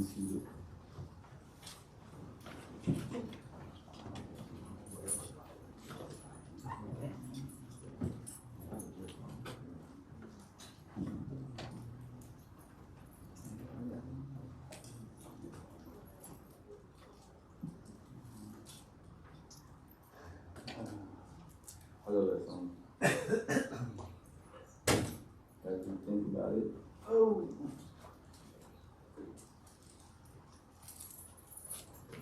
be seated. I love that song. As we think about it. Oh.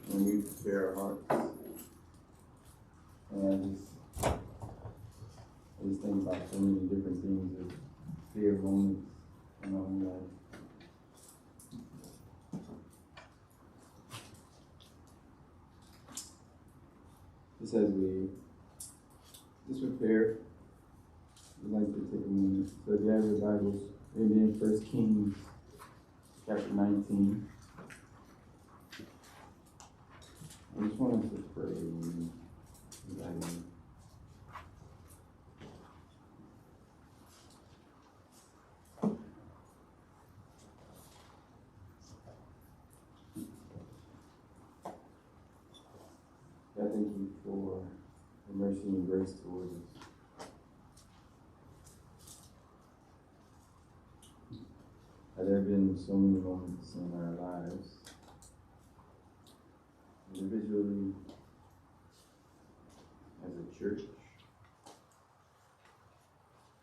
When we prepare our hearts. And I just think about so many different things of fear moments in my own life. Just as we prepare, we'd like to take a moment. So if you have your Bibles, maybe in 1 Kings chapter 19. I just want us to pray and dive in. God, thank you for your mercy and grace towards us. There have been so many moments in our lives, individually, as a church,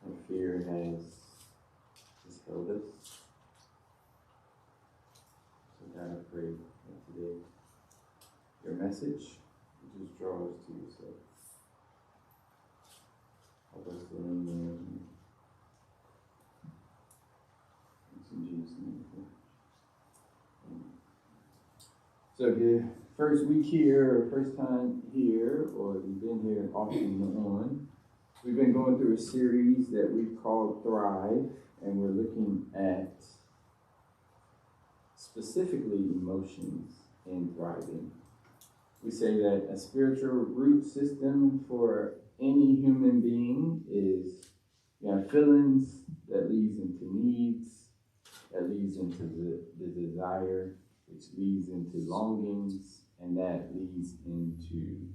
and fear has just held us. So God, I pray that today your message will just draw us to yourself. Help us to lean in. In Jesus' name. So if you're first week here, or first time here, or you've been here off and on, we've been going through a series that we've called Thrive, and we're looking at specifically emotions in thriving. We say that a spiritual root system for any human being is you have feelings that leads into needs, that leads into the desire, which leads into longings, and that leads into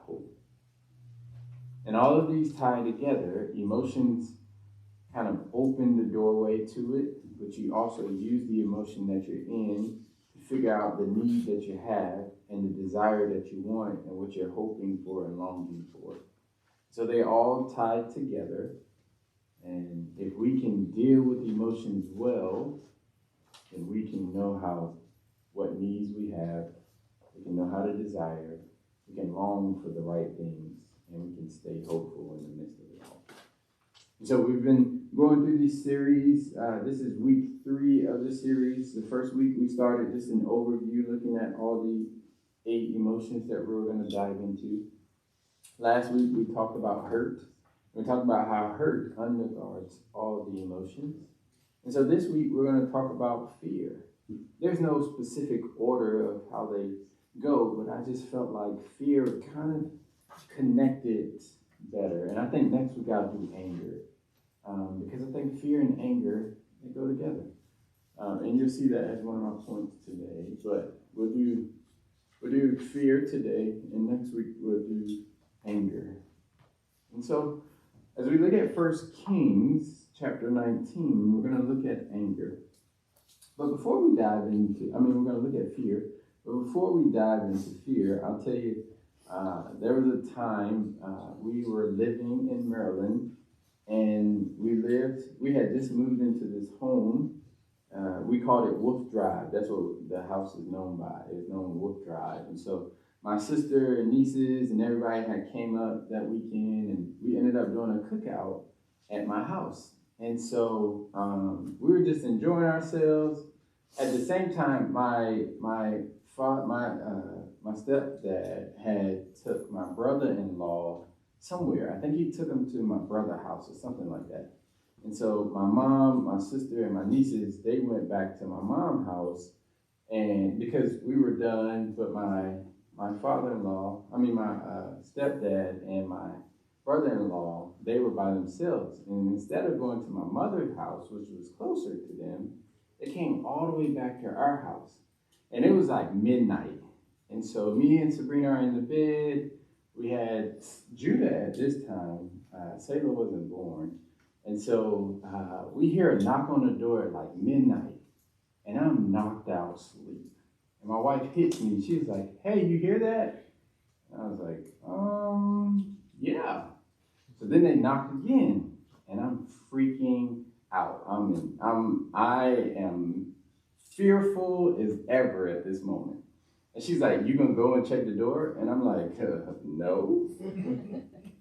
hope. And all of these tie together. Emotions kind of open the doorway to it, but you also use the emotion that you're in to figure out the need that you have and the desire that you want and what you're hoping for and longing for. So they all tie together. And if we can deal with emotions well, then we can know what needs we have, we can know how to desire, we can long for the right things, and we can stay hopeful in the midst of it all. And so we've been going through these series. This is week 3 of the series. The first week we started just an overview looking at all the 8 emotions that we were going to dive into. Last week we talked about hurt. We talked about how hurt undergirds all the emotions. And so this week we're going to talk about fear. There's no specific order of how they go, but I just felt like fear kind of connected better. And I think next week I'll do anger. Because I think fear and anger, they go together. And you'll see that as one of my points today. But we'll do fear today, and next week we'll do anger. And so as we look at 1 Kings chapter 19, we're going to look at anger. But before we dive into, we're going to look at fear. But before we dive into fear, I'll tell you, there was a time we were living in Maryland, and we had just moved into this home. We called it Wolf Drive. That's what the house is known by. It's known Wolf Drive. And so my sister and nieces and everybody had came up that weekend, and we ended up doing a cookout at my house. And so we were just enjoying ourselves. At the same time, my stepdad had took my brother-in-law somewhere. I think he took him to my brother's house or something like that. And so my mom, my sister, and my nieces, they went back to my mom's house, and because we were done, but my father-in-law, my stepdad and my brother-in-law, they were by themselves. And instead of going to my mother's house, which was closer to them, They came all the way back to our house. And it was like midnight. And so me and Sabrina are in the bed. We had Judah at this time. Sailor wasn't born. And so we hear a knock on the door at like midnight. And I'm knocked out asleep. And my wife hits me. She was like, "Hey, you hear that?" And I was like, yeah. So then they knocked again. And I'm freaking out. I am fearful as ever at this moment. And she's like, "You gonna go and check the door?" And I'm like, no.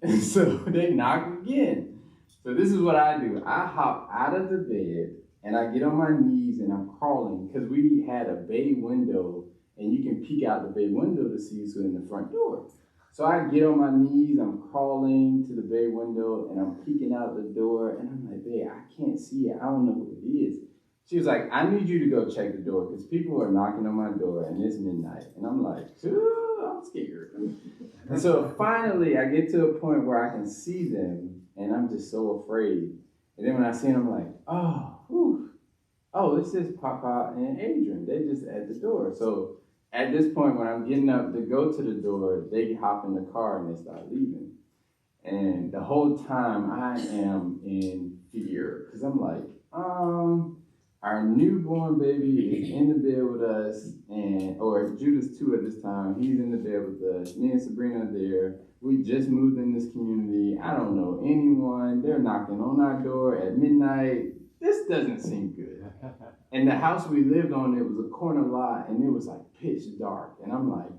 And so they knock again. So this is what I do. I hop out of the bed and I get on my knees and I'm crawling because we had a bay window and you can peek out the bay window to see who's in the front door. So I get on my knees, I'm crawling to the bay window and I'm peeking out the door and I'm like, "Babe, I can't see it. I don't know what it is." She was like, "I need you to go check the door because people are knocking on my door and it's midnight." And I'm like, I'm scared. And so finally I get to a point where I can see them and I'm just so afraid. And then when I see them, I'm like, it's just Papa and Adrian. They just at the door. So at this point, when I'm getting up to go to the door, they hop in the car and they start leaving. And the whole time I am in fear because I'm like, our newborn baby is in the bed with us, or Judah's 2 at this time. He's in the bed with us. Me and Sabrina are there. We just moved in this community. I don't know anyone. They're knocking on our door at midnight. This doesn't seem good. And the house we lived on, it was a corner lot, and it was like pitch dark. And I'm like,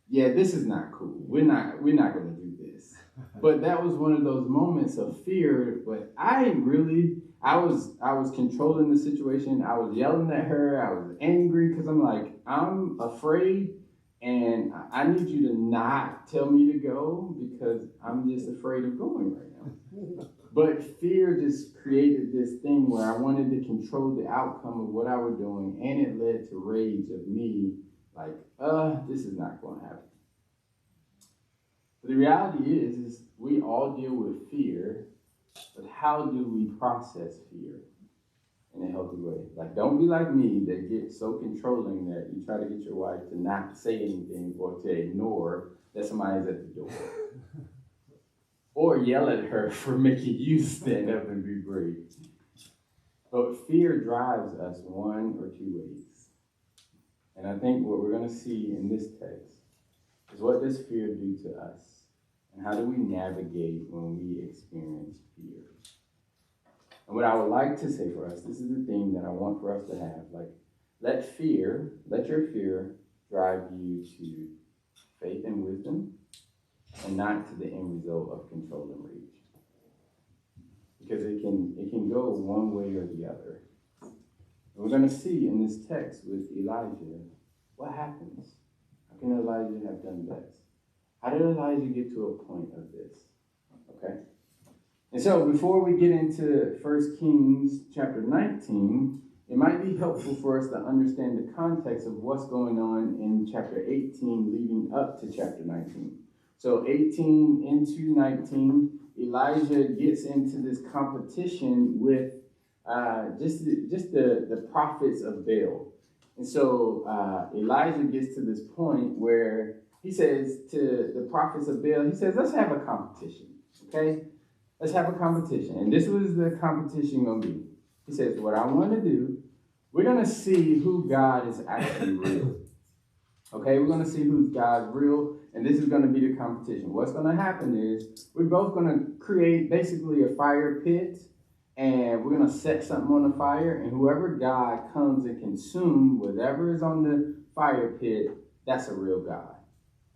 yeah, this is not cool. We're not going to do this. But that was one of those moments of fear. But I was controlling the situation. I was yelling at her. I was angry because I'm like, I'm afraid, and I need you to not tell me to go because I'm just afraid of going right now. But fear just created this thing where I wanted to control the outcome of what I was doing, and it led to rage of me, like, this is not going to happen. But the reality is we all deal with fear, but how do we process fear in a healthy way? Like, don't be like me that gets so controlling that you try to get your wife to not say anything or to ignore that somebody's at the door. Or yell at her for making you stand up and be brave. But fear drives us one or two ways. And I think what we're going to see in this text is what does fear do to us? And how do we navigate when we experience fear? And what I would like to say for us, this is the thing that I want for us to have. Like, let your fear drive you to faith and wisdom, and not to the end result of control and rage. Because it can go one way or the other. And we're going to see in this text with Elijah, what happens? How can Elijah have done this? How did Elijah get to a point of this? Okay? And so before we get into 1 Kings chapter 19, it might be helpful for us to understand the context of what's going on in chapter 18 leading up to chapter 19. So 18 into 19, Elijah gets into this competition with just the prophets of Baal. And so Elijah gets to this point where he says to the prophets of Baal, he says, let's have a competition, okay? Let's have a competition. And this was the competition going to be. He says, what I want to do, we're going to see who God is actually real. Okay, we're going to see who's God's real, and this is going to be the competition. What's going to happen is we're both going to create basically a fire pit, and we're going to set something on the fire, and whoever God comes and consumes whatever is on the fire pit, that's a real God.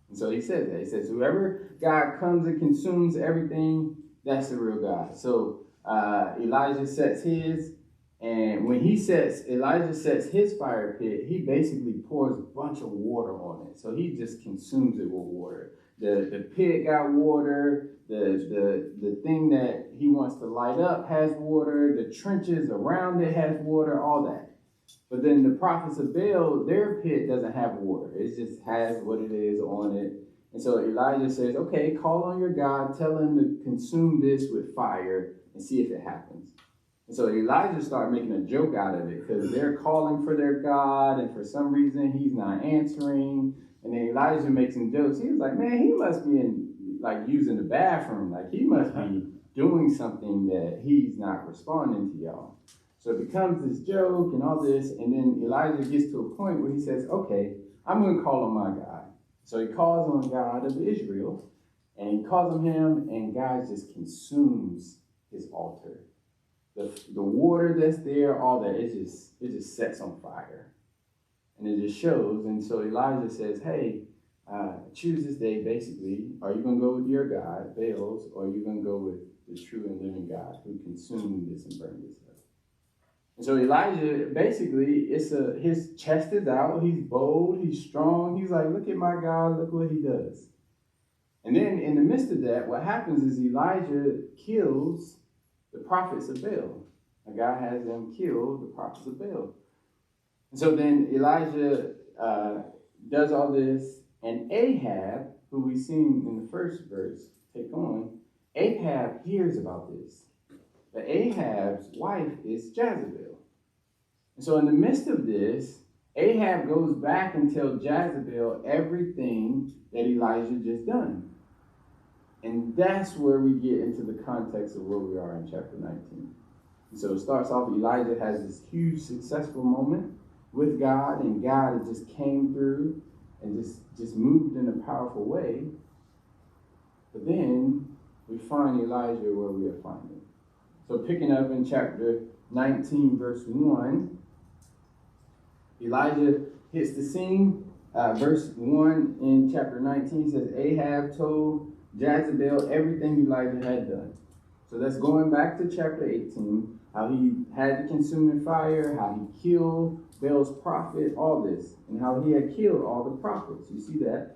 And so he says that. He says, whoever God comes and consumes everything, that's the real God. So Elijah sets his. And when Elijah sets his fire pit, he basically pours a bunch of water on it. So he just consumes it with water. The pit got water. The thing that he wants to light up has water. The trenches around it has water, all that. But then the prophets of Baal, their pit doesn't have water. It just has what it is on it. And so Elijah says, okay, call on your God. Tell him to consume this with fire and see if it happens. And so Elijah started making a joke out of it because they're calling for their God, and for some reason he's not answering. And then Elijah makes some jokes. He was like, man, he must be using the bathroom. Like, he must be doing something that he's not responding to y'all. So it becomes this joke and all this. And then Elijah gets to a point where he says, okay, I'm going to call on my God. So he calls on God of Israel, and he calls on him, and God just consumes his altar. The water that's there, all that, it just sets on fire. And it just shows. And so Elijah says, hey, choose this day, basically. Are you going to go with your God, Baal's, or are you going to go with the true and living God who consumed this and burned this up? And so Elijah, basically, his chest is out. He's bold. He's strong. He's like, look at my God. Look what he does. And then in the midst of that, what happens is Elijah kills the prophets of Baal. God has them kill the prophets of Baal. And so then Elijah does all this, and Ahab, who we've seen in the first verse, take on, Ahab hears about this. But Ahab's wife is Jezebel. And so in the midst of this, Ahab goes back and tells Jezebel everything that Elijah just done. And that's where we get into the context of where we are in chapter 19. And so it starts off, Elijah has this huge successful moment with God, and God just came through and just moved in a powerful way. But then we find Elijah where we are finding. So picking up in chapter 19, verse 1, Elijah hits the scene. Verse 1 in chapter 19 says, Ahab told Jezebel everything Elijah had done. So that's going back to chapter 18, how he had the consuming fire, how he killed Baal's prophet, all this, and how he had killed all the prophets. You see that?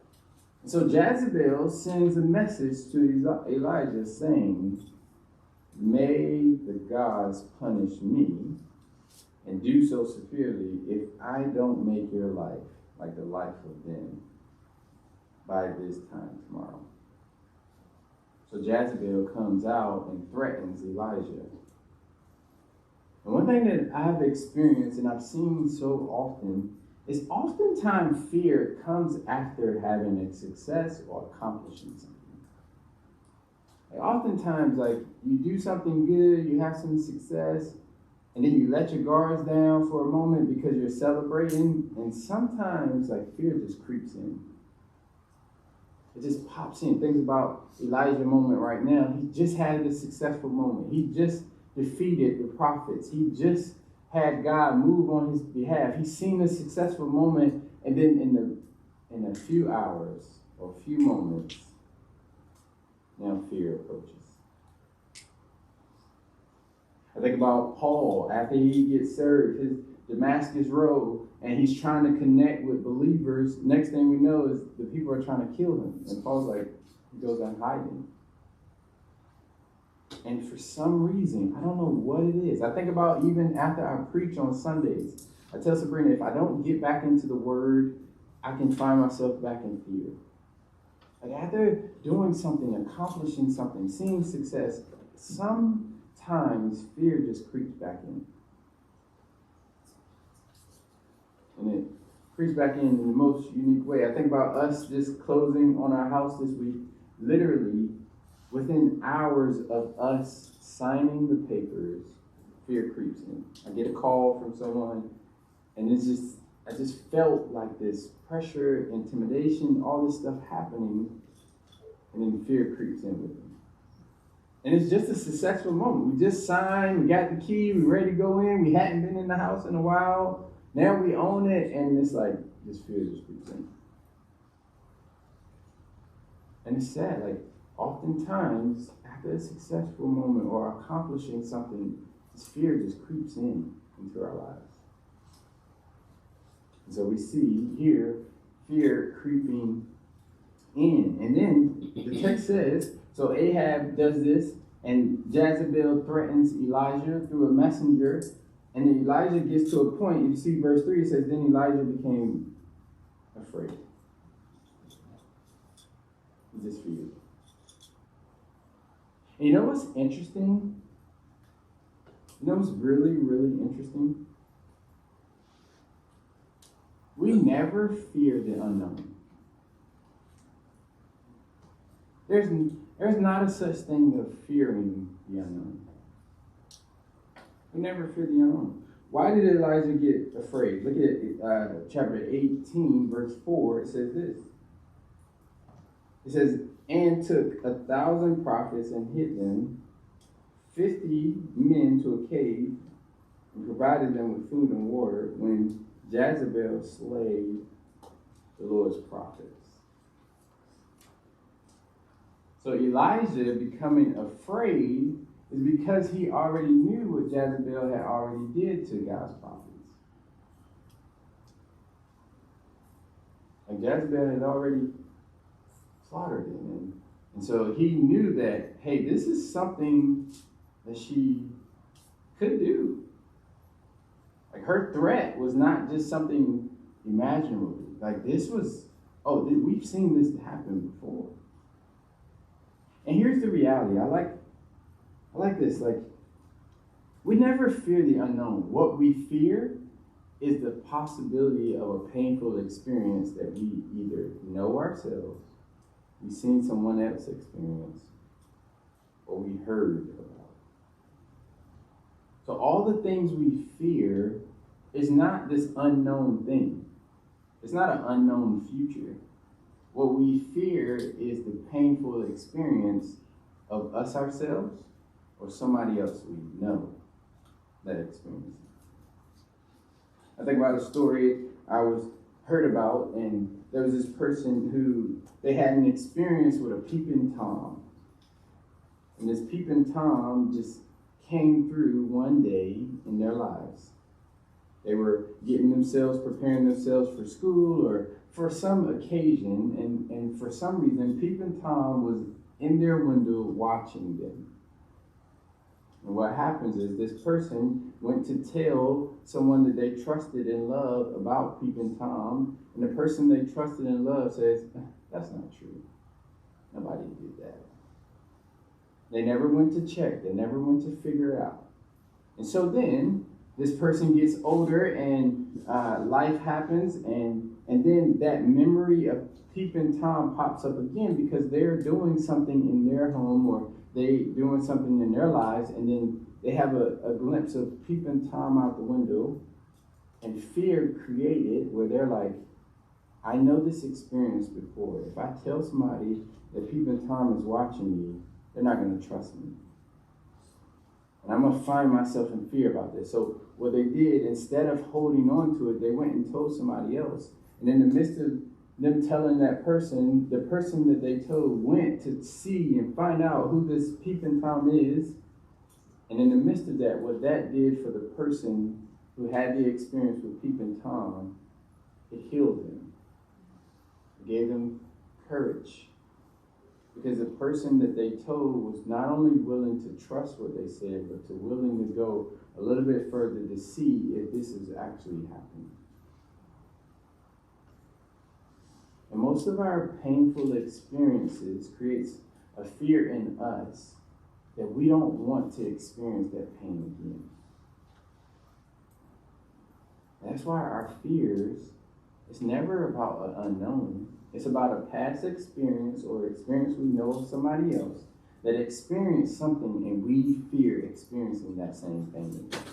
And so Jezebel sends a message to Elijah saying, may the gods punish me and do so severely if I don't make your life like the life of them by this time tomorrow. So Jezebel comes out and threatens Elijah. And one thing that I've experienced and I've seen so often is oftentimes fear comes after having a success or accomplishing something. Oftentimes, you do something good, you have some success, and then you let your guards down for a moment because you're celebrating, and sometimes, fear just creeps in. It just pops in. Think about Elijah's moment right now. He just had a successful moment. He just defeated the prophets. He just had God move on his behalf. He's seen a successful moment, and then in a few hours or a few moments, now fear approaches. I think about Paul after he gets served his Damascus road, and he's trying to connect with believers. Next thing we know is the people are trying to kill him. And Paul's he goes on hiding. And for some reason, I don't know what it is. I think about even after I preach on Sundays, I tell Sabrina, if I don't get back into the Word, I can find myself back in fear. After doing something, accomplishing something, seeing success, sometimes fear just creeps back in. And it creeps back in the most unique way. I think about us just closing on our house this week. Literally, within hours of us signing the papers, fear creeps in. I get a call from someone, and I just felt like this pressure, intimidation, all this stuff happening, and then fear creeps in with me. And it's just a successful moment. We just signed, we got the key, we ready to go in, we hadn't been in the house in a while, now we own it, and it's this fear just creeps in. And it's sad, oftentimes, after a successful moment or accomplishing something, this fear just creeps into our lives. And so we see here fear creeping in. And then the text says, so Ahab does this, and Jezebel threatens Elijah through a messenger. And then Elijah gets to a point, you see verse 3, it says, then Elijah became afraid. He just feared. And you know what's interesting? You know what's really, really interesting? We never fear the unknown. There's not a such thing of fearing the unknown. We never fear the unknown. Why did Elijah get afraid? Look at chapter 18, verse 4. It says this. It says, and took 1,000 prophets and hid them, 50 men to a cave, and provided them with food and water when Jezebel slayed the Lord's prophets. So Elijah becoming afraid is because he already knew what Jezebel had already did to God's prophets. Like Jezebel had already slaughtered them. And so he knew that, hey, this is something that she could do. Like her threat was not just something imaginable. Like this was, we've seen this happen before. And here's the reality. I like this. Like, we never fear the unknown. What we fear is the possibility of a painful experience that we either know ourselves, we've seen someone else experience, or we heard about. So all the things we fear is not this unknown thing. It's not an unknown future. What we fear is the painful experience of us ourselves or somebody else we know that experience. I think about a story I heard about, and there was this person who they had an experience with a peeping Tom. And this peeping Tom just came through one day in their lives. They were preparing themselves for school or for some occasion, and for some reason, peeping Tom was in their window watching them. And what happens is this person went to tell someone that they trusted and loved about peeping Tom, and the person they trusted and loved says, that's not true. Nobody did that. They never went to check. They never went to figure it out. And so then this person gets older and life happens, and then that memory of peeping Tom pops up again because they're doing something in their home or they doing something in their lives, and then they have a glimpse of peeping Tom out the window, and fear created where they're like, I know this experience before. If I tell somebody that peeping Tom is watching me, they're not going to trust me. And I'm going to find myself in fear about this. So what they did, instead of holding on to it, they went and told somebody else. And in the midst of them telling that person, the person that they told went to see and find out who this peeping Tom is. And in the midst of that, what that did for the person who had the experience with peeping Tom, it healed them. It gave them courage. Because the person that they told was not only willing to trust what they said, but to willing to go a little bit further to see if this is actually happening. And most of our painful experiences creates a fear in us that we don't want to experience that pain again. That's why our fears, it's never about an unknown. It's about a past experience or experience we know of somebody else that experienced something and we fear experiencing that same thing again.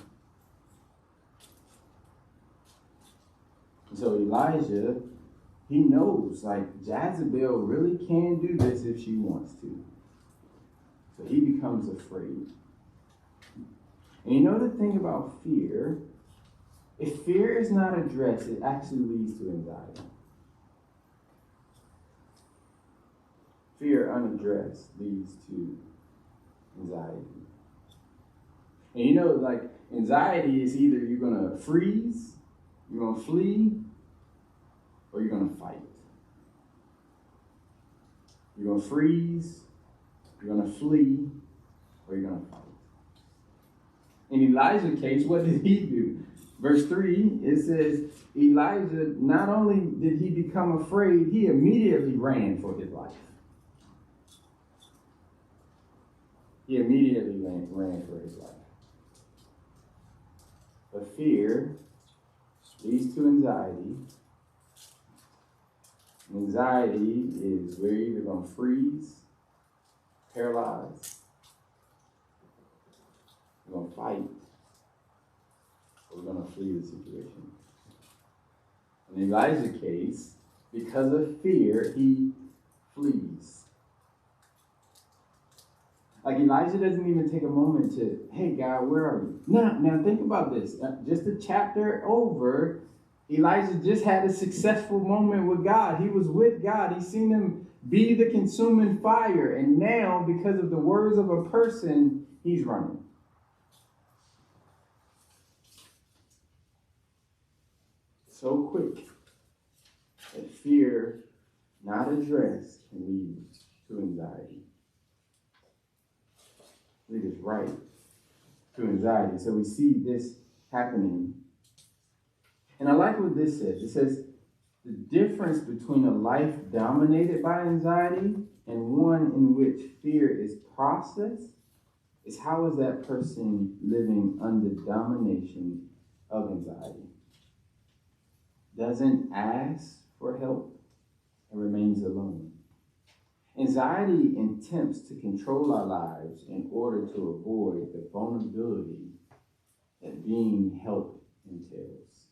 And so Elijah, he knows, like, Jezebel really can do this if she wants to. So he becomes afraid. And you know the thing about fear, if fear is not addressed, it actually leads to anxiety. Fear unaddressed leads to anxiety. And you know, like, anxiety is either you're going to freeze, you're going to flee, or you're going to fight. You're going to freeze, you're going to flee, or you're going to fight. In Elijah's case, what did he do? Verse 3, it says, Elijah, not only did he become afraid, he immediately ran for his life. He immediately ran for his life. But fear leads to anxiety. Anxiety is where you're either going to freeze, paralyze, we're going to fight, or we're going to flee the situation. In Elijah's case, because of fear, he flees. Like Elijah doesn't even take a moment to, hey God, where are you? Now think about this. Just a chapter over, Elijah just had a successful moment with God. He was with God. He's seen him be the consuming fire. And now, because of the words of a person, he's running. So quick that fear not addressed can lead to anxiety. Lead us right to anxiety. So we see this happening. And I like what this says. It says the difference between a life dominated by anxiety and one in which fear is processed is how is that person living under domination of anxiety? Doesn't ask for help and remains alone. Anxiety attempts to control our lives in order to avoid the vulnerability that being helped entails.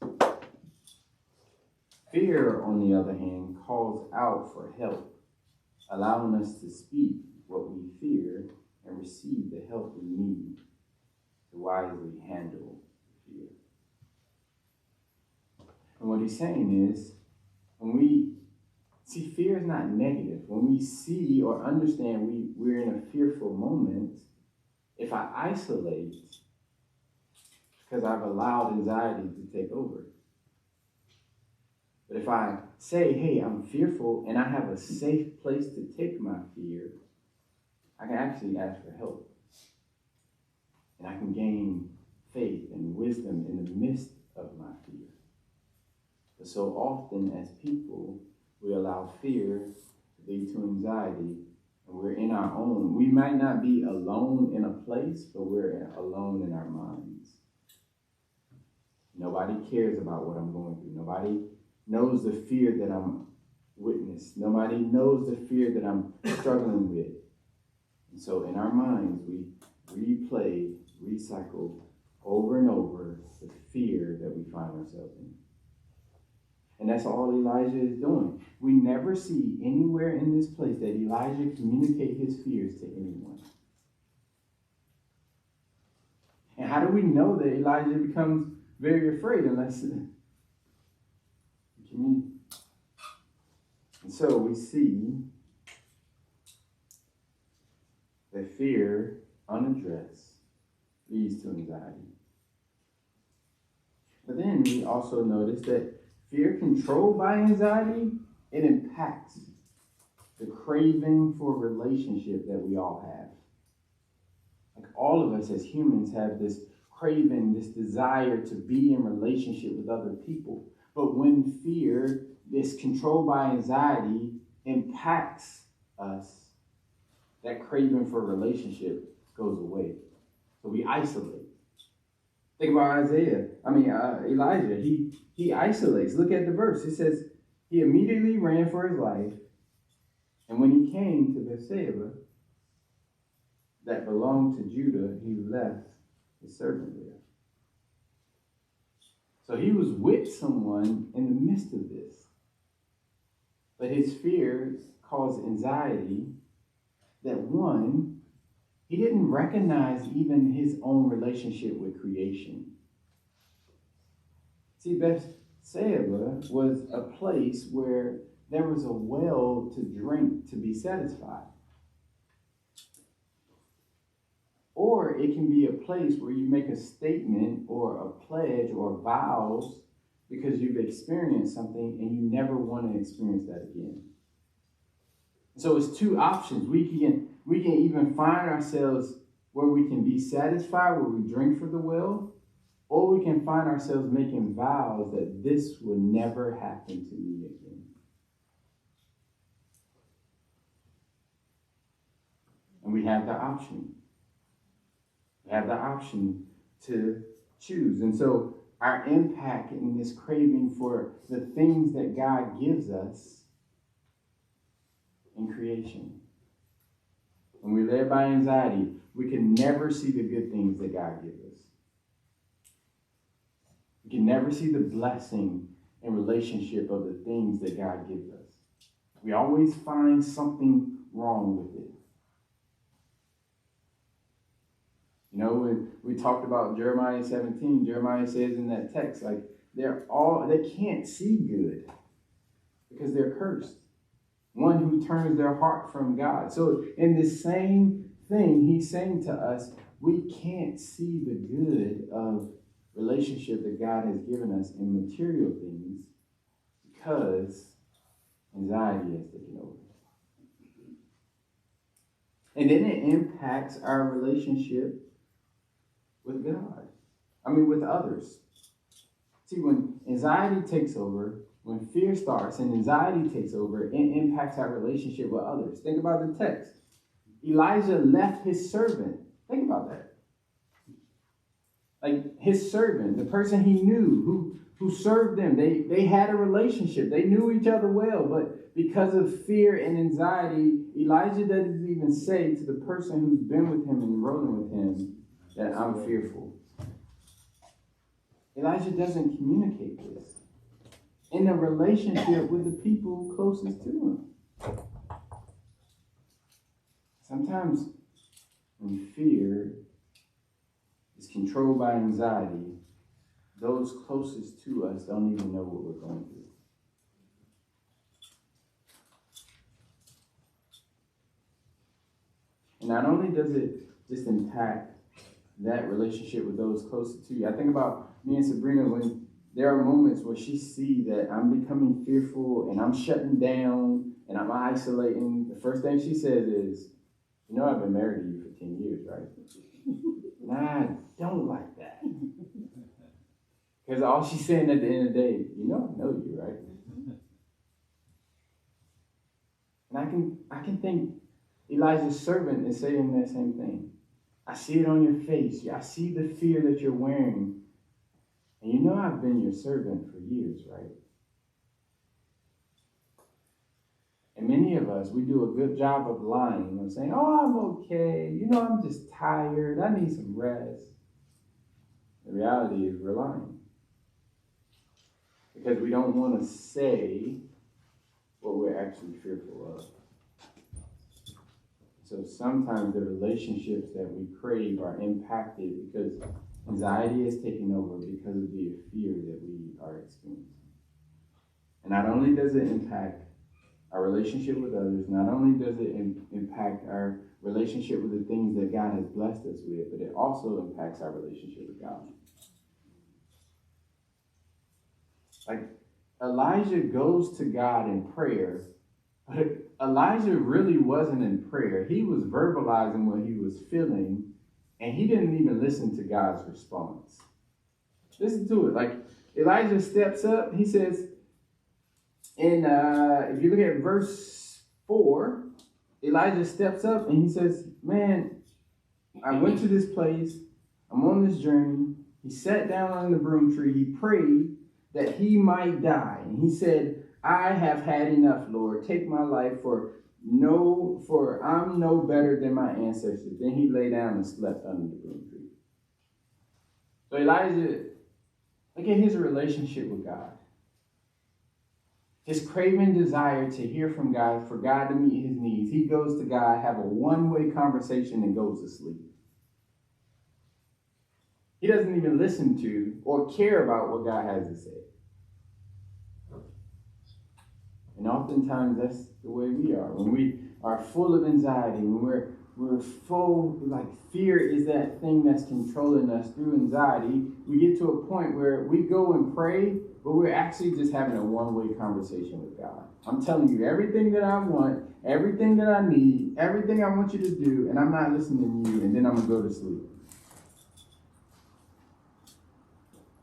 Fear, on the other hand, calls out for help, allowing us to speak what we fear and receive the help we need to wisely handle fear. And what he's saying is, when we see, fear is not negative. When we see or understand we're in a fearful moment, if I isolate, because I've allowed anxiety to take over. But if I say, hey, I'm fearful and I have a safe place to take my fear, I can actually ask for help. And I can gain faith and wisdom in the midst of my fear. But so often as people, we allow fear to lead to anxiety, and we're in our own. We might not be alone in a place, but we're alone in our minds. Nobody cares about what I'm going through. Nobody knows the fear that I'm witnessed. Nobody knows the fear that I'm struggling with. And so in our minds, we replay, recycle over and over the fear that we find ourselves in. And that's all Elijah is doing. We never see anywhere in this place that Elijah communicates his fears to anyone. And how do we know that Elijah becomes very afraid unless he communicates? And so we see that fear unaddressed leads to anxiety. But then we also notice that fear controlled by anxiety, it impacts the craving for relationship that we all have. Like all of us as humans have this craving, this desire to be in relationship with other people. But when fear, this controlled by anxiety, impacts us, that craving for relationship goes away. So we isolate. Think about Elijah. He isolates. Look at the verse. It says, he immediately ran for his life. And when he came to Bethsaida, that belonged to Judah, he left his servant there. So he was with someone in the midst of this. But his fears caused anxiety that one, he didn't recognize even his own relationship with creation. See, Bethsaida was a place where there was a well to drink to be satisfied. Or it can be a place where you make a statement or a pledge or vows because you've experienced something and you never want to experience that again. So it's two options. We can even find ourselves where we can be satisfied, where we drink for the well, or we can find ourselves making vows that this will never happen to me again. And we have the option. We have the option to choose. And so our impact in this craving for the things that God gives us in creation. When we live by anxiety, we can never see the good things that God gives us. We can never see the blessing and relationship of the things that God gives us. We always find something wrong with it. You know, when we talked about Jeremiah 17, Jeremiah says in that text, like, they can't see good because they're cursed. One who turns their heart from God. So in the same thing, he's saying to us, we can't see the good of relationship that God has given us in material things because anxiety has taken over. And then it impacts our relationship with God. With others. See, when anxiety takes over, when fear starts and anxiety takes over, it impacts our relationship with others. Think about the text. Elijah left his servant. Think about that. Like his servant, the person he knew, who served them. They had a relationship. They knew each other well, but because of fear and anxiety, Elijah doesn't even say to the person who's been with him and rolling with him that I'm fearful. Elijah doesn't communicate this in a relationship with the people closest to him. Sometimes when fear is controlled by anxiety, those closest to us don't even know what we're going through. And not only does it just impact that relationship with those closest to you, I think about me and Sabrina when there are moments where she sees that I'm becoming fearful and I'm shutting down and I'm isolating. The first thing she says is, you know, I've been married to you for 10 years, right? And I don't like that. Because all she's saying at the end of the day, you know I know you, right? And I can think Elijah's servant is saying that same thing. I see it on your face. I see the fear that you're wearing. And you know I've been your servant for years, right? And many of us, we do a good job of lying and saying, oh, I'm okay. You know, I'm just tired. I need some rest. The reality is we're lying. Because we don't want to say what we're actually fearful of. So sometimes the relationships that we crave are impacted because anxiety has taken over because of the fear that we are experiencing. And not only does it impact our relationship with others, not only does it impact our relationship with the things that God has blessed us with, but it also impacts our relationship with God. Like Elijah goes to God in prayer, but Elijah really wasn't in prayer. He was verbalizing what he was feeling, and he didn't even listen to God's response. Listen to it. Like Elijah steps up. He says, and if you look at verse 4, Elijah steps up and he says, man, I went to this place. I'm on this journey. He sat down on the broom tree. He prayed that he might die. And he said, I have had enough, Lord. Take my life, for I'm no better than my ancestors. Then he lay down and slept under the broom tree. So Elijah, look at his relationship with God. His craving desire to hear from God, for God to meet his needs. He goes to God, have a one-way conversation, and goes to sleep. He doesn't even listen to or care about what God has to say. And oftentimes that's the way we are. When we are full of anxiety, when we're full, like fear is that thing that's controlling us through anxiety, we get to a point where we go and pray, but we're actually just having a one-way conversation with God. I'm telling you everything that I want, everything that I need, everything I want you to do, and I'm not listening to you, and then I'm going to go to sleep.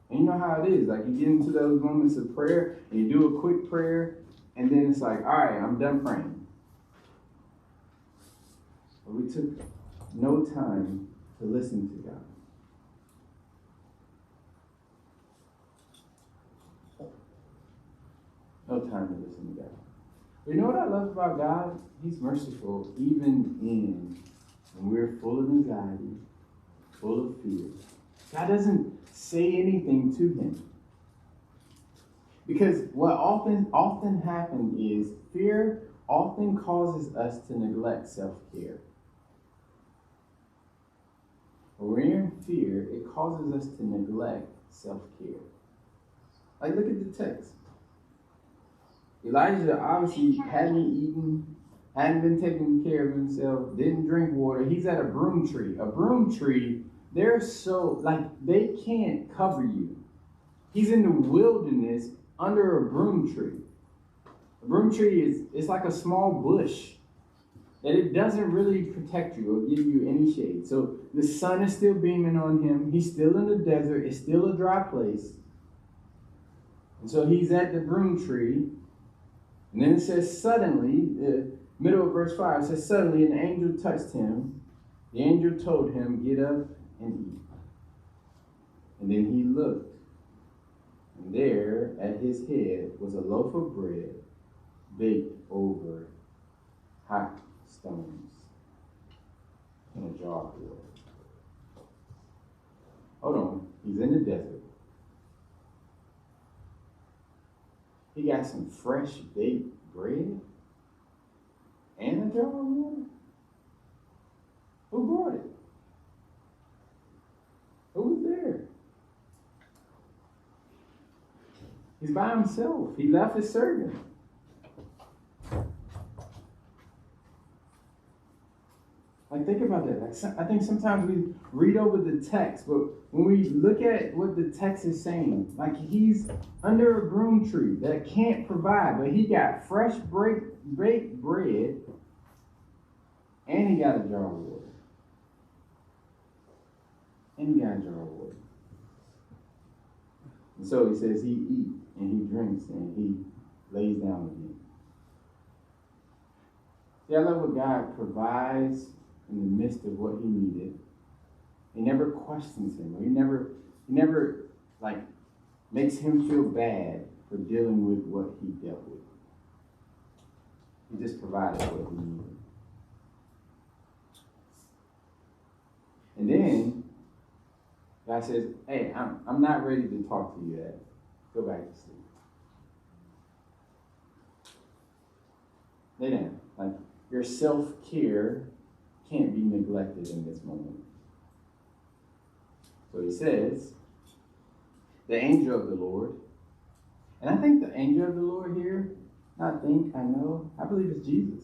And you know how it is. Like you get into those moments of prayer, and you do a quick prayer, and then it's like, all right, I'm done praying. But we took no time to listen to God. No time to listen to God. But you know what I love about God? He's merciful even when we're full of anxiety, full of fear. God doesn't say anything to him. Because what often happens is fear often causes us to neglect self-care. When we're in fear, it causes us to neglect self-care. Like, look at the text. Elijah obviously hadn't eaten, hadn't been taking care of himself, didn't drink water. He's at a broom tree. A broom tree, they're so, they can't cover you. He's in the wilderness under a broom tree. A broom tree it's like a small bush that it doesn't really protect you or give you any shade. So the sun is still beaming on him. He's still in the desert. It's still a dry place. And so he's at the broom tree. And then it says, suddenly, the middle of verse 5, it says, suddenly an angel touched him. The angel told him, get up and eat. And then he looked. And there at his head was a loaf of bread baked over hot stones in a jar of water. Hold on, he's in the desert. He got some fresh baked bread and a jar of water. Who brought it? Who was there? He's by himself. He left his servant. Like, think about that. Like, I think sometimes we read over the text, but when we look at what the text is saying, like, he's under a broom tree that can't provide, but he got fresh baked bread and he got a jar of water. And he got a jar of water. And so he says he eats and he drinks and he lays down again. See, I love what God provides in the midst of what he needed. He never questions him. He never like makes him feel bad for dealing with what he dealt with. He just provided what he needed. And then God says, hey, I'm not ready to talk to you yet. Go back to sleep. Lay down. Like, your self-care can't be neglected in this moment. So he says, the angel of the Lord. And I think the angel of the Lord here, I believe it's Jesus.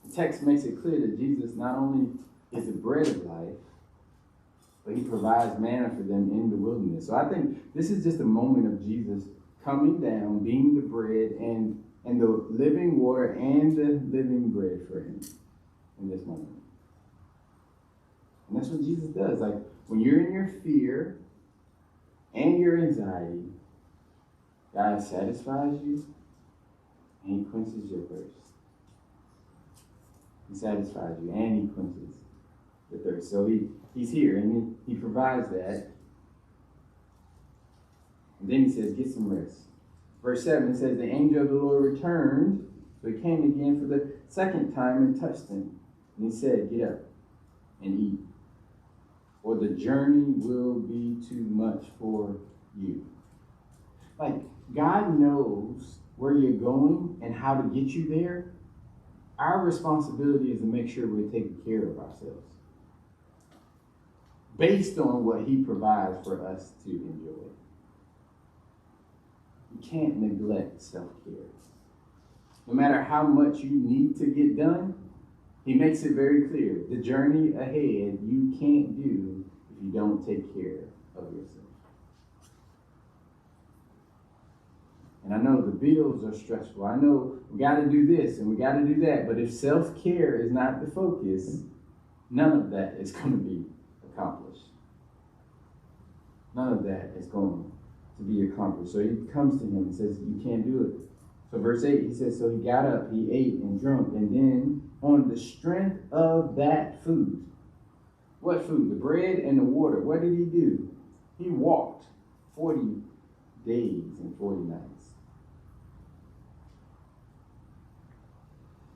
The text makes it clear that Jesus not only is the bread of life, but he provides manna for them in the wilderness. So I think this is just a moment of Jesus coming down, being the bread and the living water and the living bread for him in this moment. And that's what Jesus does. Like, when you're in your fear and your anxiety, God satisfies you and he quenches your thirst. He satisfies you and he quenches your thirst. So he's here and he provides that. And then he says, get some rest. Verse 7 says, the angel of the Lord returned, so he came again for the second time and touched him. And he said, get up and eat, or the journey will be too much for you. Like, God knows where you're going and how to get you there. Our responsibility is to make sure we're taking care of ourselves based on what he provides for us to enjoy. You can't neglect self-care. No matter how much you need to get done, he makes it very clear. The journey ahead you can't do if you don't take care of yourself. And I know the bills are stressful. I know we got to do this and we got to do that. But if self-care is not the focus, none of that is going to be accomplished. None of that is going to be accomplished. So he comes to him and says, you can't do it. So verse 8, he says, so he got up, he ate and drank, and then on the strength of that food. What food? The bread and the water. What did he do? He walked 40 days and 40 nights.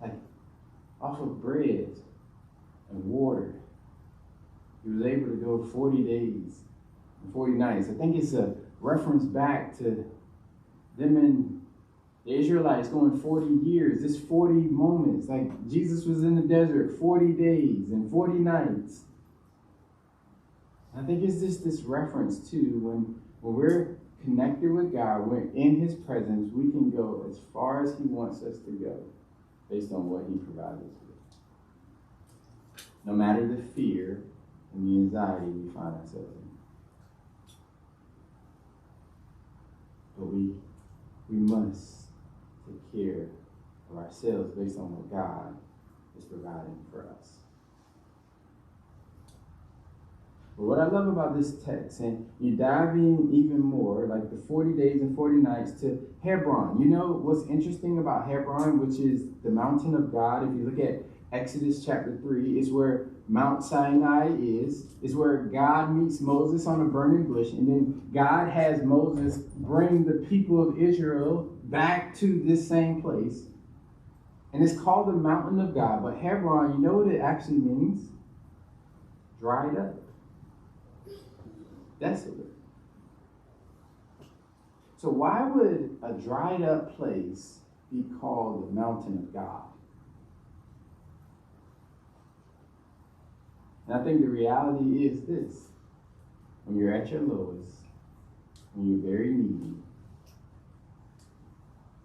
Like, off of bread and water, he was able to go 40 days and 40 nights. I think it's a reference back to them and the Israelites going 40 years, this 40 moments. Like, Jesus was in the desert 40 days and 40 nights. I think it's just this reference too, when we're connected with God, we're in his presence, we can go as far as he wants us to go based on what he provides us with. No matter the fear and the anxiety we find ourselves in. But we must take care of ourselves based on what God is providing for us. But what I love about this text, and you dive in even more, like the 40 days and 40 nights to Hebron. You know what's interesting about Hebron, which is the mountain of God? If you look at Exodus chapter 3, is where Mount Sinai is where God meets Moses on a burning bush, and then God has Moses bring the people of Israel back to this same place. And it's called the mountain of God. But Hebron, you know what it actually means? Dried up. Desolate. So why would a dried up place be called the mountain of God? And I think the reality is this: when you're at your lowest, when you're very needy,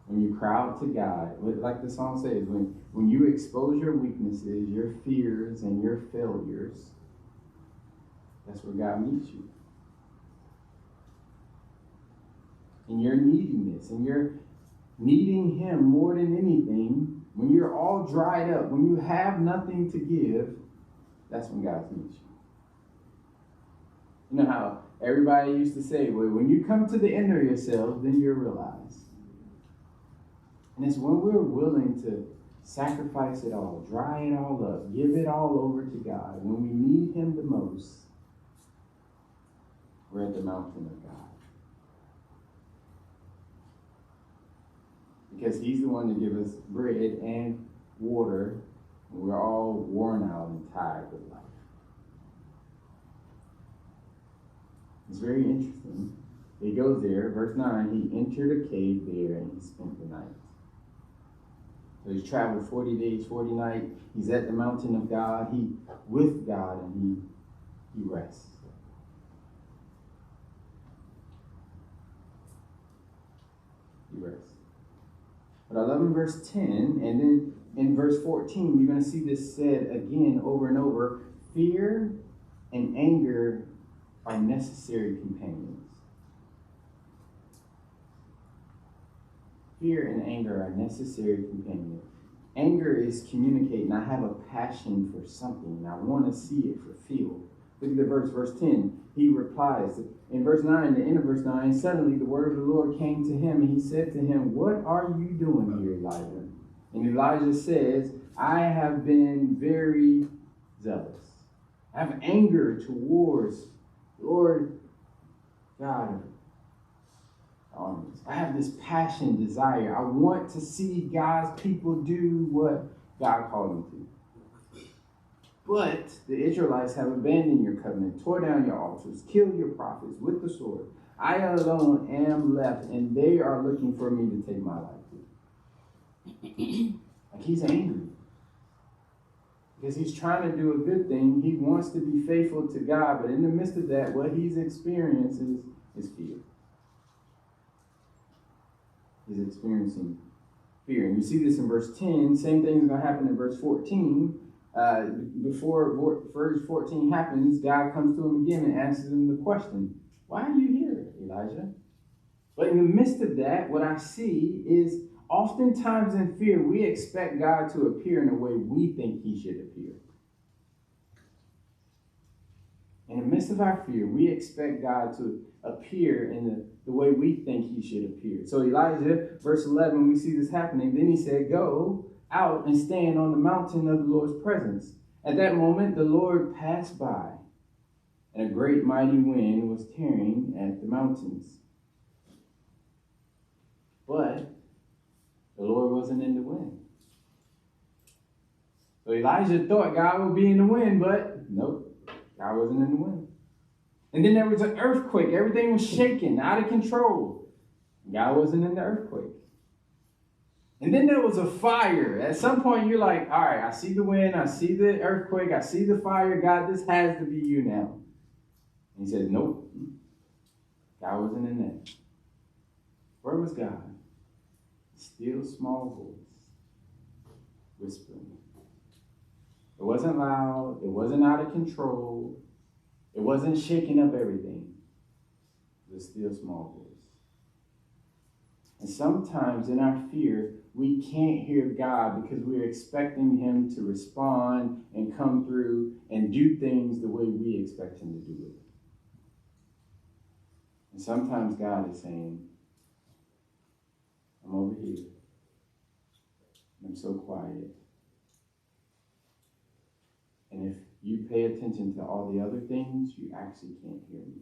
when you cry out to God, like the song says, when you expose your weaknesses, your fears, and your failures, that's where God meets you. In your neediness, and you're needing him more than anything, when you're all dried up, when you have nothing to give, that's when God meets you. You know how everybody used to say, well, when you come to the end of yourself, then you'll realize. And it's when we're willing to sacrifice it all, dry it all up, give it all over to God, when we need him the most, we're at the mountain of God. Because he's the one that gives us bread and water when we're all worn out and tired with life. It's very interesting. He goes there, verse 9, he entered a cave there and he spent the night. So he's traveled 40 days, 40 nights. He's at the mountain of God. He with God, and he rests. He rests. But I love in verse 10, and then in verse 14, you're going to see this said again over and over. Fear and anger are necessary companions. Fear and anger are necessary companions. Anger is communicating, I have a passion for something, and I want to see it fulfilled. Look at the verse 10. He replies. In verse 9, the end of verse 9, suddenly the word of the Lord came to him, and he said to him, what are you doing here, Elijah? And Elijah says, I have been very zealous. I have anger towards Lord God of armies. I have this passion, desire. I want to see God's people do what God called them to. But the Israelites have abandoned your covenant, tore down your altars, killed your prophets with the sword. I alone am left, and they are looking for me to take my life. Like, he's angry. Because he's trying to do a good thing. He wants to be faithful to God, but in the midst of that, what he's experiencing is fear. He's experiencing fear. And you see this in verse 10. Same thing is going to happen in verse 14. Before verse 14 happens, God comes to him again and answers him the question, why are you here, Elijah? But in the midst of that, what I see is oftentimes in fear, we expect God to appear in the way we think he should appear. In the midst of our fear, we expect God to appear in the way we think he should appear. So Elijah, verse 11, we see this happening. Then he said, go out and stand on the mountain of the Lord's presence. At that moment, the Lord passed by, and a great mighty wind was tearing at the mountains. wasn't in the wind. So Elijah thought God would be in the wind, but nope, God wasn't in the wind. And then there was an earthquake. Everything was shaking, out of control. God wasn't in the earthquake. And then there was a fire. At some point, you're like, all right, I see the wind, I see the earthquake, I see the fire. God, this has to be you now. And he said, nope, God wasn't in that. Where was God? A still small voice, whispering. It wasn't loud. It wasn't out of control. It wasn't shaking up everything. It was a still small voice. And sometimes in our fear, we can't hear God because we're expecting him to respond and come through and do things the way we expect him to do it. And sometimes God is saying, I'm over here. I'm so quiet. And if you pay attention to all the other things, you actually can't hear me.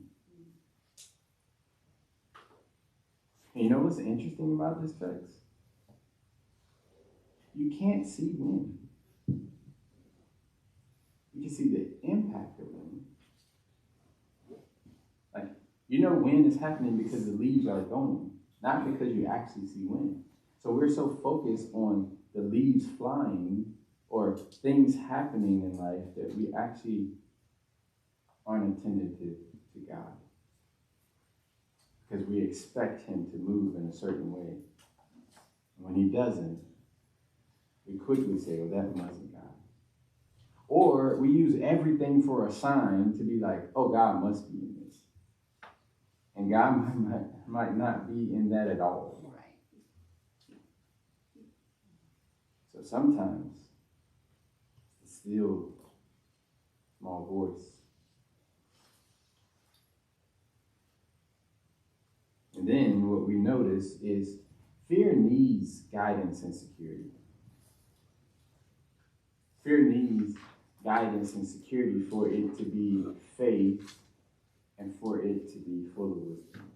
And you know what's interesting about this text? You can't see wind. You can see the impact of wind. Like, you know wind is happening because the leaves are going, not because you actually see wind. So we're so focused on the leaves flying or things happening in life that we actually aren't attentive to God. Because we expect him to move in a certain way. When he doesn't, we quickly say, well, that wasn't God. Or we use everything for a sign to be like, oh, God must be in this. And God might not be in that at all. Right. So sometimes, it's still small voice. And then what we notice is fear needs guidance and security. Fear needs guidance and security for it to be faith and for it to be full of wisdom.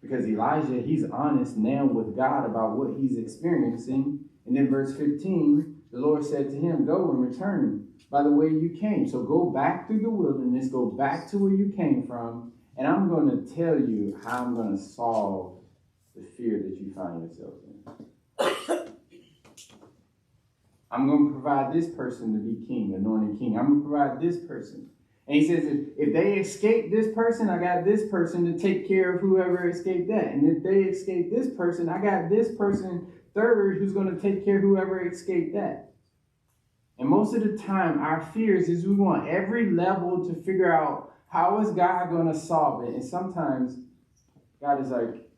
Because Elijah, he's honest now with God about what he's experiencing. And in verse 15, the Lord said to him, go and return by the way you came. So go back through the wilderness, go back to where you came from, and I'm going to tell you how I'm going to solve the fear that you find yourself in. I'm going to provide this person to be king, anointed king. I'm going to provide this person. And he says, if they escape this person, I got this person to take care of whoever escaped that. And if they escape this person, I got this person third who's going to take care of whoever escaped that. And most of the time, our fears is we want every level to figure out how is God going to solve it. And sometimes God is like,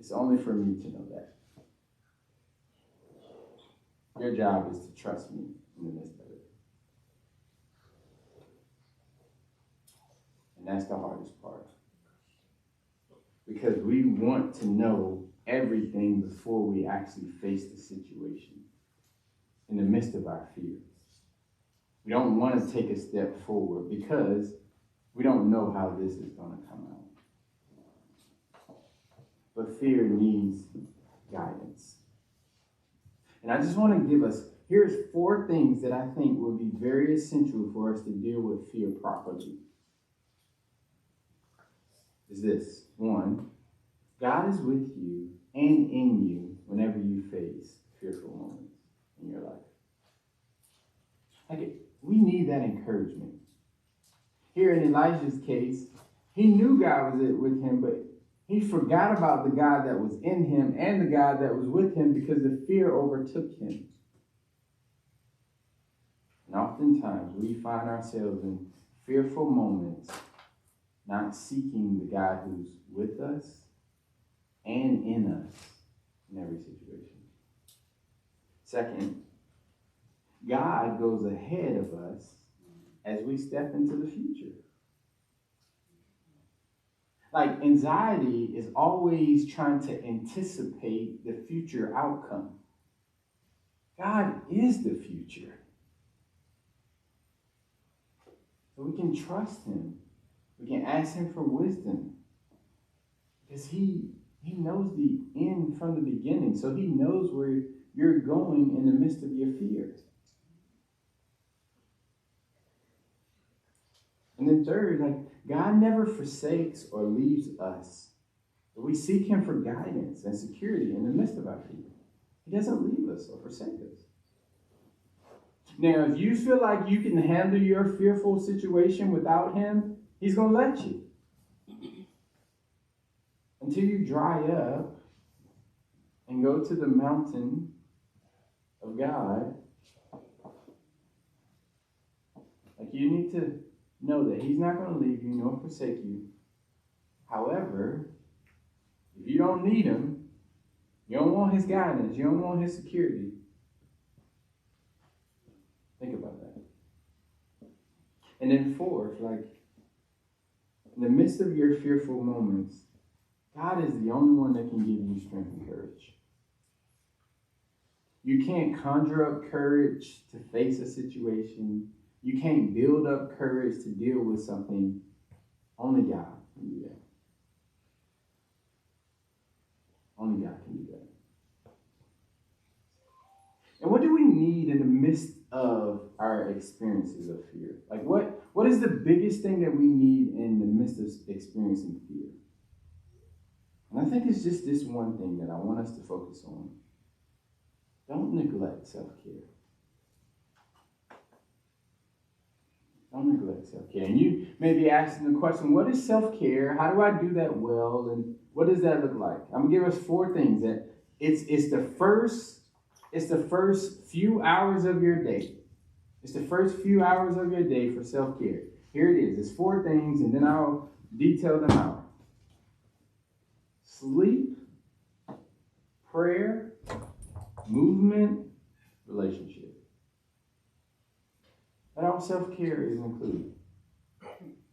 it's only for me to know that. Your job is to trust me in the midst of it. And that's the hardest part. Because we want to know everything before we actually face the situation in the midst of our fear. We don't want to take a step forward because we don't know how this is going to come out. But fear needs guidance. And I just want to give us, here's 4 things that I think will be very essential for us to deal with fear properly. Is this. 1, God is with you and in you whenever you face fearful moments in your life. We need that encouragement. Here in Elijah's case, he knew God was with him, but he forgot about the God that was in him and the God that was with him because the fear overtook him. And oftentimes we find ourselves in fearful moments, not seeking the God who's with us and in us in every situation. Second, God goes ahead of us as we step into the future. Like, anxiety is always trying to anticipate the future outcome. God is the future. So we can trust him. We can ask him for wisdom. Because he He knows the end from the beginning, so he knows where you're going in the midst of your fear. And then third, like, God never forsakes or leaves us. But we seek him for guidance and security in the midst of our fear. He doesn't leave us or forsake us. Now, if you feel like you can handle your fearful situation without him, he's going to let you. Until you dry up and go to the mountain of God. Like, you need to know that he's not going to leave you nor forsake you. However, if you don't need him, you don't want his guidance, you don't want his security, think about that. And then fourth, like, in the midst of your fearful moments, God is the only one that can give you strength and courage. You can't conjure up courage to face a situation. You can't build up courage to deal with something. Only God can do that. Only God can do that. And what do we need in the midst of our experiences of fear? Like, what is the biggest thing that we need in the midst of experiencing fear? And I think it's just this one thing that I want us to focus on. Don't neglect self-care. Don't neglect self-care. And you may be asking the question, what is self-care? How do I do that well? And what does that look like? I'm going to give us 4 things. That it's the first few hours of your day. It's the first few hours of your day for self-care. Here it is. It's 4 things, and then I'll detail them out. Sleep, prayer, movement, relationship. But all self-care is included.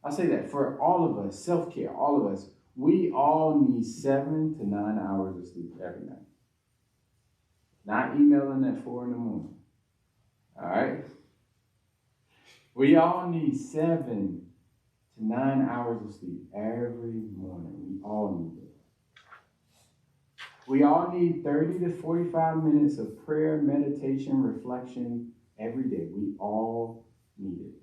I'll say that for all of us, self-care, all of us, we all need 7 to 9 hours of sleep every night. Not emailing at 4 in the morning. All right? We all need 7 to 9 hours of sleep every morning. We all need it. We all need 30 to 45 minutes of prayer, meditation, reflection every day. We all need it.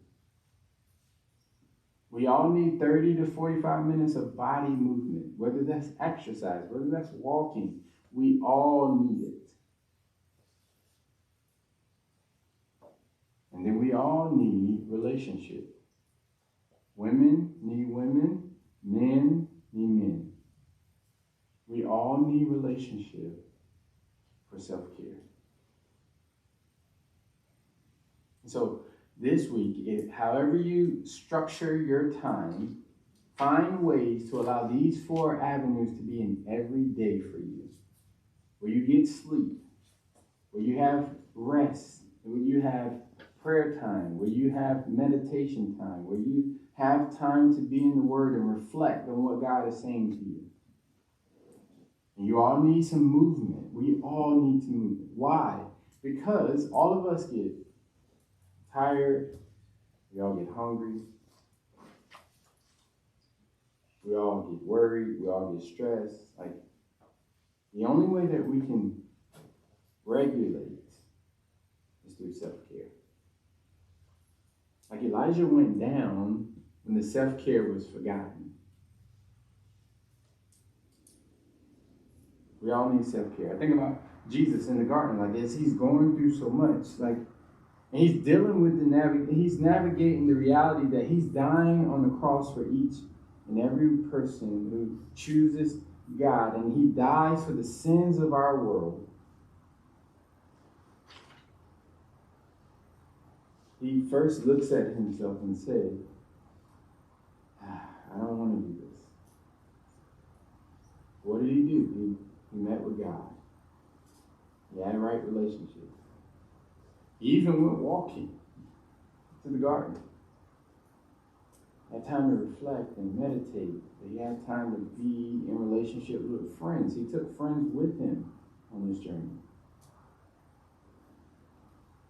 We all need 30 to 45 minutes of body movement, whether that's exercise, whether that's walking. We all need it. And then we all need relationship. Women need women, men need men. We all need relationship for self-care. So this week, however you structure your time, find ways to allow these 4 avenues to be in every day for you. Where you get sleep, where you have rest, where you have prayer time, where you have meditation time, where you have time to be in the Word and reflect on what God is saying to you. And you all need some movement. We all need some movement. Why? Because all of us get tired. We all get hungry. We all get worried. We all get stressed. Like, the only way that we can regulate is through self-care. Like, Elijah went down when the self-care was forgotten. We all need self-care. I think about Jesus in the garden, like, as he's going through so much, like, and he's dealing with he's navigating the reality that he's dying on the cross for each and every person who chooses God, and he dies for the sins of our world. He first looks at himself and said, I don't want to do this. What did he do? He met with God. He had a right relationship. He even went walking to the garden. He had time to reflect and meditate. He had time to be in relationship with friends. He took friends with him on this journey.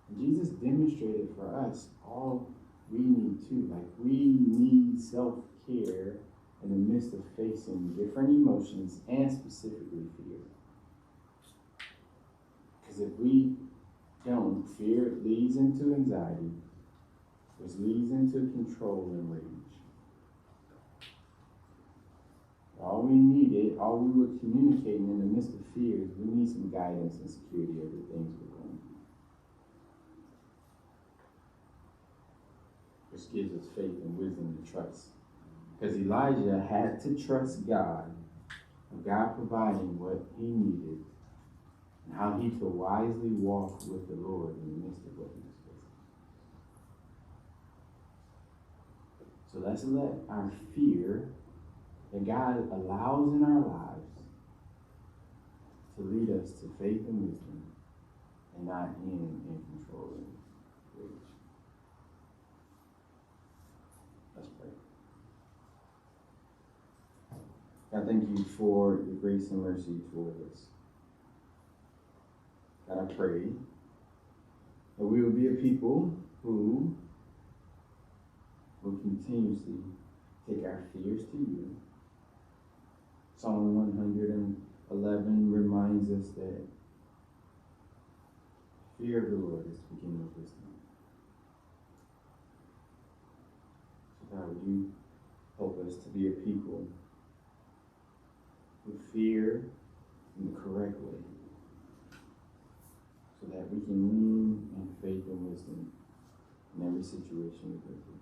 And Jesus demonstrated for us all we need too. Like, we need self-care in the midst of facing different emotions and specifically fear. Because if we don't, fear leads into anxiety, which leads into control and rage. All we were communicating in the midst of fear is we need some guidance and security over the things we're going through. Which gives us faith and wisdom to trust. Because Elijah had to trust God, of God providing what he needed, and how he could wisely walk with the Lord in the midst of what he was facing. So let's let our fear that God allows in our lives to lead us to faith and wisdom, and not in control and rage. Let's pray. God, thank you for your grace and mercy toward us. God, I pray that we will be a people who will continuously take our fears to you. Psalm 111 reminds us that fear of the Lord is the beginning of wisdom. So God, would you help us to be a people who fear in the correct way, so that we can lean in faith and wisdom in every situation we go through.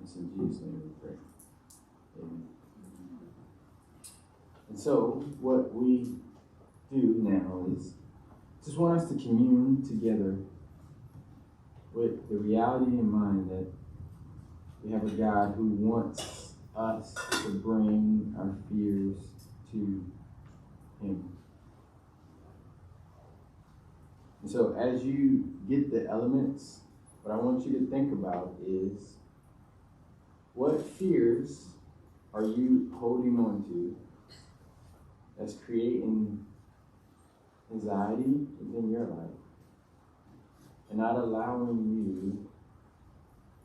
It's in Jesus' name we pray. Amen. And so, what we do now is just want us to commune together with the reality in mind that we have a God who wants us to bring our fears to him. And so, as you get the elements, what I want you to think about is, what fears are you holding on to that's creating anxiety within your life and not allowing you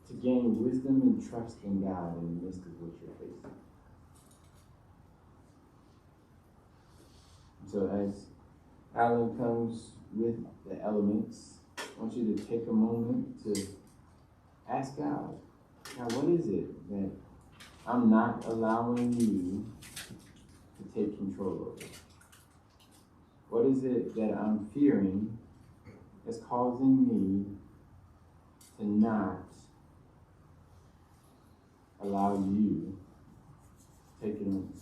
to gain wisdom and trust in God in the midst of what you're facing? So as Alan comes with the elements, I want you to take a moment to ask God, what is it that I'm not allowing you to take control over? What is it that I'm fearing that's causing me to not allow you to take it on?